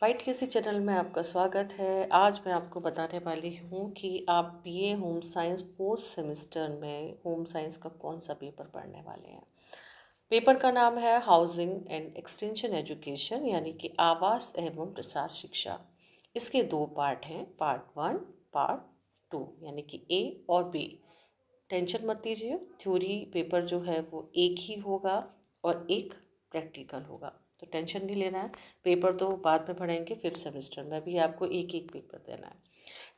Fight किसी channel में आपका स्वागत है। आज मैं आपको बताने वाली हूँ कि आप BA home science fourth semester में होम साइंस का कौन सा पेपर पढ़ने वाले हैं। पेपर का नाम है हाउसिंग एंड एक्सटेंशन एजुकेशन, यानी कि आवास एवं प्रसार शिक्षा। इसके दो पार्ट हैं, पार्ट 1, पार्ट 2, यानी कि ए और बी। टेंशन मत लीजिए, थ्योरी पेपर जो है वो एक ही होगा और एक प्रैक्टिकल होगा, तो टेंशन नहीं लेना है। पेपर तो बाद में पढ़ेंगे, फिफ्थ सेमेस्टर में भी आपको एक एक पेपर देना है।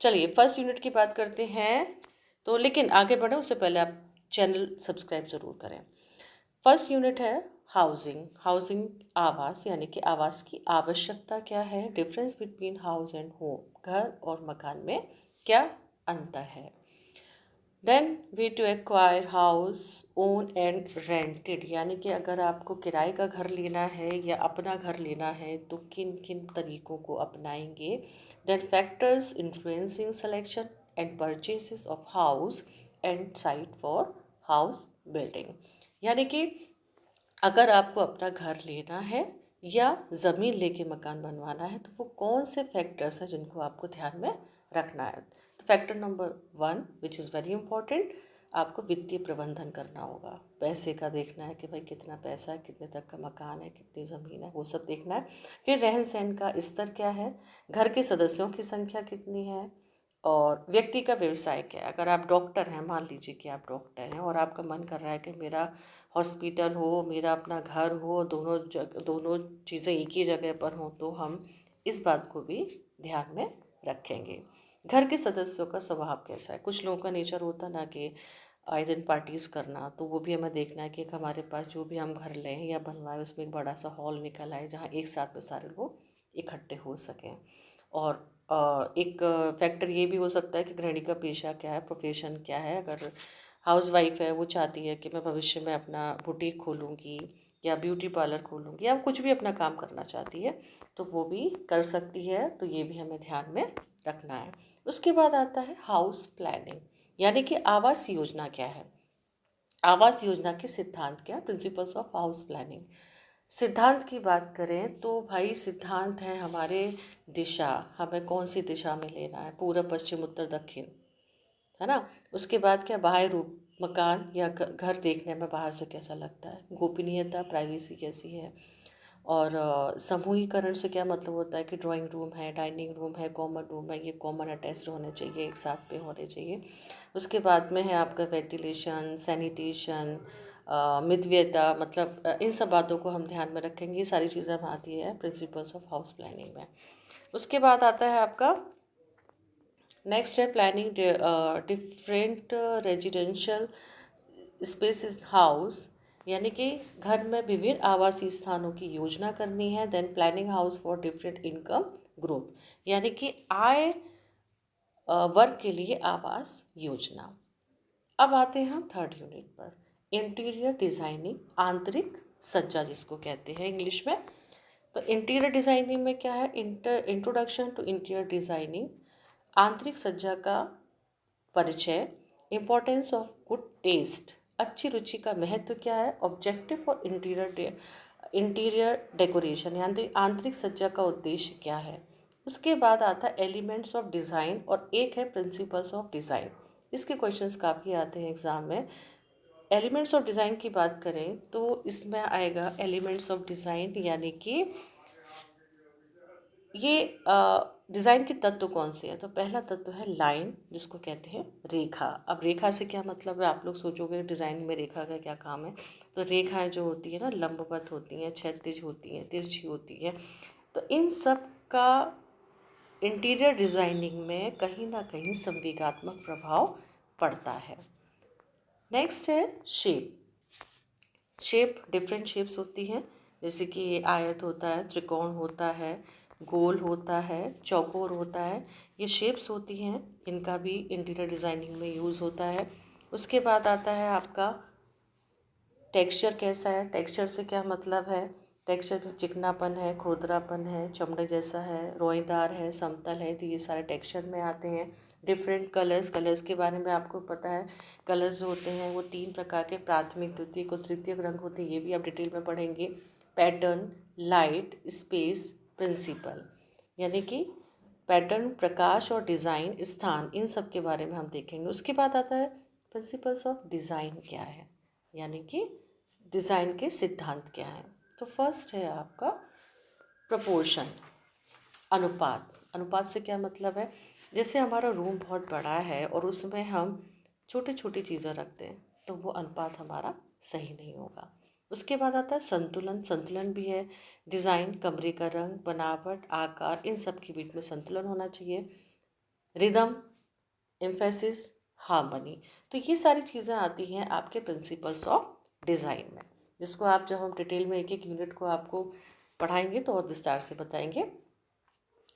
चलिए फर्स्ट यूनिट की बात करते हैं। तो लेकिन आगे बढ़े उससे पहले आप चैनल सब्सक्राइब ज़रूर करें। फर्स्ट यूनिट है हाउसिंग। हाउसिंग आवास, यानी कि आवास की आवश्यकता क्या है, difference between house and home, घर और मकान में क्या अंतर है। Then way to acquire house own and rented, यानी कि अगर आपको किराए का घर लेना है या अपना घर लेना है तो किन किन तरीकों को अपनाएंगे। Then factors influencing selection and purchases of house and site for house building, यानी कि अगर आपको अपना घर लेना है या ज़मीन लेके मकान बनवाना है तो वो कौन से फैक्टर्स हैं जिनको आपको ध्यान में रखना है। तो factor number 1 which is very important, आपको वित्तीय प्रबंधन करना होगा। पैसे का देखना है कि भाई कितना पैसा है, कितने तक का मकान है, कितनी ज़मीन है, वो सब देखना है। फिर रहन सहन का स्तर क्या है, घर के सदस्यों की संख्या कितनी है, और व्यक्ति का व्यवसाय क्या है। अगर आप डॉक्टर हैं, मान लीजिए कि आप डॉक्टर हैं और आपका मन कर रहा है कि मेरा हॉस्पिटल हो, मेरा अपना घर हो, दोनों चीज़ें एक ही जगह पर हों, तो हम इस बात को भी ध्यान में रखेंगे। घर के सदस्यों का स्वभाव कैसा है। कुछ लोगों का नेचर होता ना कि आए दिन पार्टीज़ करना, तो वो भी हमें देखना है कि एक हमारे पास जो भी हम घर लें या बनवाएं उसमें एक बड़ा सा हॉल निकल आए जहाँ एक साथ में सारे लोग इकट्ठे हो सकें। और एक फैक्टर ये भी हो सकता है कि गृहिणी का पेशा क्या है, प्रोफेशन क्या है। अगर हाउस वाइफ है, वो चाहती है कि मैं भविष्य में अपना बुटीक खोलूँगी या ब्यूटी पार्लर खोलूँगी या कुछ भी अपना काम करना चाहती है, तो वो भी कर सकती है। तो ये भी हमें ध्यान में रखना है। उसके बाद आता है हाउस प्लानिंग, यानी कि आवास योजना क्या है। आवास योजना के सिद्धांत क्या है, प्रिंसिपल्स ऑफ हाउस प्लानिंग। सिद्धांत की बात करें तो भाई सिद्धांत है हमारे दिशा, हमें कौन सी दिशा में लेना है, पूर्व पश्चिम उत्तर दक्षिण, है ना। उसके बाद क्या, बाह्य रूप, मकान या घर देखने में बाहर से कैसा लगता है, गोपनीयता, प्राइवेसी कैसी है। और समूहीकरण से क्या मतलब होता है कि ड्राइंग रूम है, डाइनिंग रूम है, कॉमन रूम है, ये कॉमन अटैच्ड होने चाहिए, एक साथ पे होने चाहिए। उसके बाद में है आपका वेंटिलेशन, सैनिटेशन, मितव्ययता, मतलब इन सब बातों को हम ध्यान में रखेंगे। ये सारी चीज़ें हम आती है प्रिंसिपल्स ऑफ हाउस प्लानिंग में। उसके बाद आता है आपका नेक्स्ट है planning different residential spaces house, यानी कि घर में विभिन्न आवासीय स्थानों की योजना करनी है। Then planning house for different income group, यानी कि आय वर्ग के लिए आवास योजना। अब आते हैं हम थर्ड यूनिट पर, इंटीरियर डिज़ाइनिंग, आंतरिक सज्जा जिसको कहते हैं इंग्लिश में। तो इंटीरियर डिज़ाइनिंग में क्या है, इंट्रोडक्शन टू इंटीरियर डिज़ाइनिंग, आंतरिक सज्जा का परिचय, इम्पोर्टेंस ऑफ गुड टेस्ट, अच्छी रुचि का महत्व क्या है, ऑब्जेक्टिव फॉर इंटीरियर डेकोरेशन, यानी आंतरिक सज्जा का उद्देश्य क्या है। उसके बाद आता है एलिमेंट्स ऑफ डिज़ाइन और एक है प्रिंसिपल्स ऑफ डिज़ाइन। इसके क्वेश्चंस काफ़ी आते हैं एग्ज़ाम में। एलिमेंट्स ऑफ डिज़ाइन की बात करें तो इसमें आएगा एलिमेंट्स ऑफ डिज़ाइन, यानी कि ये डिज़ाइन के तत्व कौन से हैं। तो पहला तत्व है लाइन, जिसको कहते हैं रेखा। अब रेखा से क्या मतलब है, आप लोग सोचोगे डिज़ाइन में रेखा का क्या काम है। तो रेखाएं जो होती है ना, लंबवत होती हैं, क्षैतिज होती हैं, तिरछी होती हैं। तो इन सब का इंटीरियर डिज़ाइनिंग में कहीं ना कहीं संवेगात्मक प्रभाव पड़ता है। नेक्स्ट है शेप। शेप डिफरेंट शेप्स होती हैं, जैसे कि आयत होता है, त्रिकोण होता है, गोल होता है, चौकोर होता है। ये शेप्स होती हैं, इनका भी इंटीरियर डिज़ाइनिंग में यूज़ होता है। उसके बाद आता है आपका टेक्सचर कैसा है। टेक्सचर से क्या मतलब है, टेक्सचर में चिकनापन है, खुरदरापन है, चमड़े जैसा है, रोएदार है, समतल है, तो ये सारे टेक्सचर में आते हैं। डिफरेंट कलर्स, कलर्स के बारे में आपको पता है। कलर्स जो होते हैं वो 3 प्रकार के, प्राथमिक, द्वितीयक और तृतीयक रंग होते हैं, ये भी आप डिटेल में पढ़ेंगे। Pattern, light, space, principle. यानी कि पैटर्न, प्रकाश और डिज़ाइन, स्थान, इन सब के बारे में हम देखेंगे। उसके बाद आता है प्रिंसिपल्स ऑफ डिज़ाइन क्या है, यानी कि डिज़ाइन के सिद्धांत क्या हैं। तो फर्स्ट है आपका प्रपोर्शन, अनुपात। अनुपात से क्या मतलब है, जैसे हमारा रूम बहुत बड़ा है और उसमें हम छोटी छोटी चीज़ें रखते हैं तो वो अनुपात हमारा सही नहीं होगा। उसके बाद आता है संतुलन। संतुलन भी है डिज़ाइन, कमरे का रंग, बनावट, आकार, इन सब के बीच में संतुलन होना चाहिए। रिदम, एम्फेसिस, हार्मनी, तो ये सारी चीज़ें आती हैं आपके प्रिंसिपल्स ऑफ डिज़ाइन में, जिसको आप जब हम डिटेल में एक एक यूनिट को आपको पढ़ाएंगे तो और विस्तार से बताएंगे।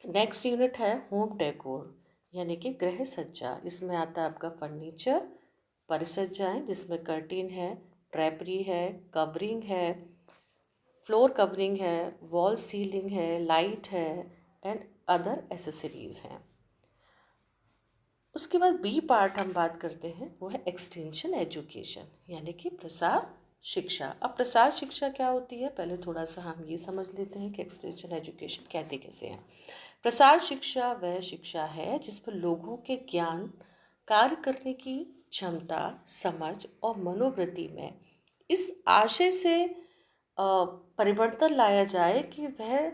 नेक्स्ट यूनिट है होम डेकोर, यानी कि गृह सज्जा। इसमें आता है आपका फर्नीचर, परिसज्जाएँ जिसमें कर्टेन है, ड्रेपरी है, कवरिंग है, फ्लोर कवरिंग है, वॉल सीलिंग है, लाइट है एंड अदर एसेसरीज़ हैं। उसके बाद बी पार्ट हम बात करते हैं, वो है एक्सटेंशन एजुकेशन, यानी कि प्रसार शिक्षा। अब प्रसार शिक्षा क्या होती है, पहले थोड़ा सा हम ये समझ लेते हैं कि एक्सटेंशन एजुकेशन कहते कैसे हैं। प्रसार शिक्षा वह शिक्षा है जिस पर लोगों के ज्ञान, कार्य करने की क्षमता, समझ और मनोवृत्ति में इस आशय से परिवर्तन लाया जाए कि वह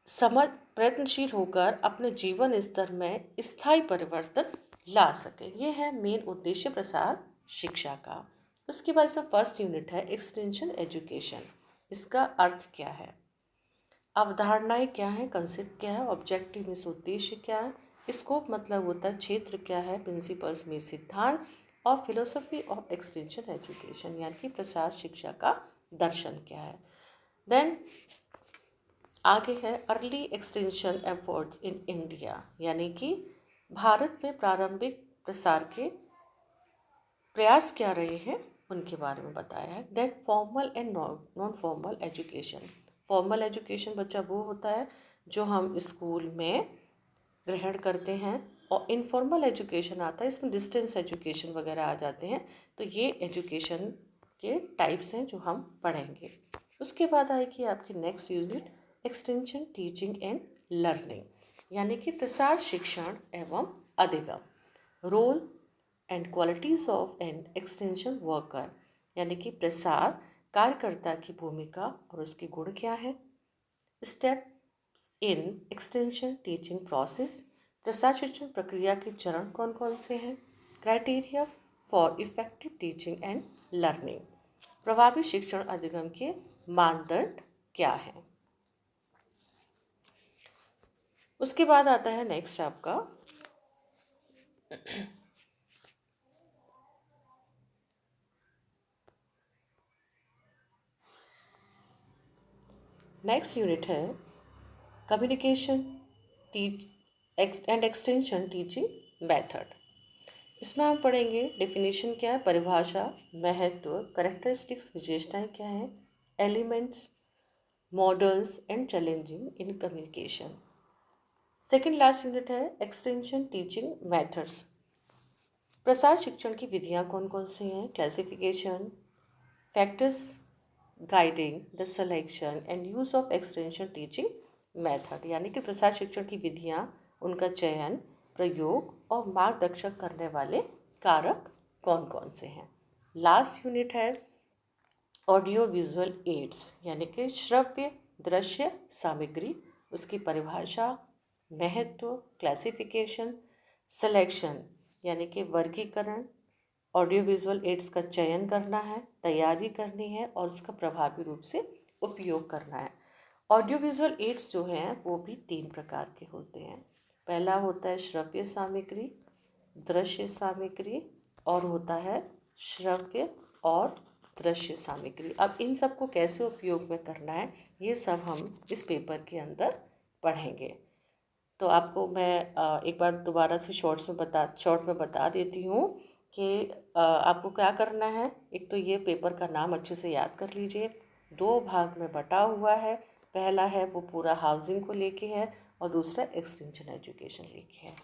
समझ प्रयत्नशील होकर अपने जीवन स्तर में स्थायी परिवर्तन ला सके। ये है मेन उद्देश्य प्रसार शिक्षा का। उसके बाद से फर्स्ट यूनिट है एक्सटेंशन एजुकेशन। इसका अर्थ क्या है, अवधारणाएं क्या है, कंसेप्ट क्या है, ऑब्जेक्टिव मीन्स उद्देश्य क्या है, स्कोप मतलब होता है क्षेत्र क्या है, प्रिंसिपल्स में सिद्धांत, और फिलोसफी ऑफ एक्सटेंशन एजुकेशन यानी कि प्रसार शिक्षा का दर्शन क्या है। देन आगे है early extension efforts in India, यानी कि भारत में प्रारंभिक प्रसार के प्रयास क्या रहे हैं उनके बारे में बताया है। Then formal and non formal education. Formal education बच्चा वो होता है जो हम स्कूल में ग्रहण करते हैं, और इनफॉर्मल एजुकेशन आता है, इसमें डिस्टेंस एजुकेशन वगैरह आ जाते हैं। तो ये एजुकेशन के टाइप्स हैं जो हम पढ़ेंगे। उसके बाद आएगी आपकी next unit extension teaching and learning, यानी कि प्रसार शिक्षण एवं अधिगम, role and qualities of an extension worker, यानी कि प्रसार कार्यकर्ता की भूमिका और उसके गुण क्या है। Step in extension teaching process, प्रसार शिक्षण प्रक्रिया के चरण कौन कौन से हैं। Criteria for effective teaching and learning, प्रभावी शिक्षण अधिगम के मानदंड क्या हैं। उसके बाद आता है नेक्स्ट आपका नेक्स्ट यूनिट है communication teach and extension teaching method. इसमें हम पढ़ेंगे डेफिनेशन क्या है, परिभाषा, महत्व, करेक्टरिस्टिक्स, विशेषताएं क्या हैं, elements, models and challenging in communication. Second last unit है एक्सटेंशन टीचिंग मेथड्स, प्रसार शिक्षण की विधियां कौन कौन सी हैं, classification, factors guiding the selection and use of extension teaching method, यानी कि प्रसार शिक्षण की विधियां, उनका चयन, प्रयोग और मार्गदर्शक करने वाले कारक कौन कौन से हैं। लास्ट यूनिट है ऑडियो विजुअल एड्स, यानी कि श्रव्य दृश्य सामग्री, उसकी परिभाषा, महत्व, क्लासिफिकेशन, सिलेक्शन यानी कि वर्गीकरण, ऑडियो विजुअल एड्स का चयन करना है, तैयारी करनी है और उसका प्रभावी रूप से उपयोग करना है। ऑडियो विजुअल एड्स जो हैं वो भी 3 प्रकार के होते हैं। पहला होता है श्रव्य सामग्री, दृश्य सामग्री, और होता है श्रव्य और दृश्य सामग्री। अब इन सब को कैसे उपयोग में करना है ये सब हम इस पेपर के अंदर पढ़ेंगे। तो आपको मैं एक बार दोबारा से शॉर्ट में बता देती हूँ कि आपको क्या करना है। एक तो ये पेपर का नाम अच्छे से याद कर लीजिए, 2 भाग में बटा हुआ है। पहला है वो पूरा हाउसिंग को लेके है और दूसरा एक्सटेंशन एजुकेशन लेके है।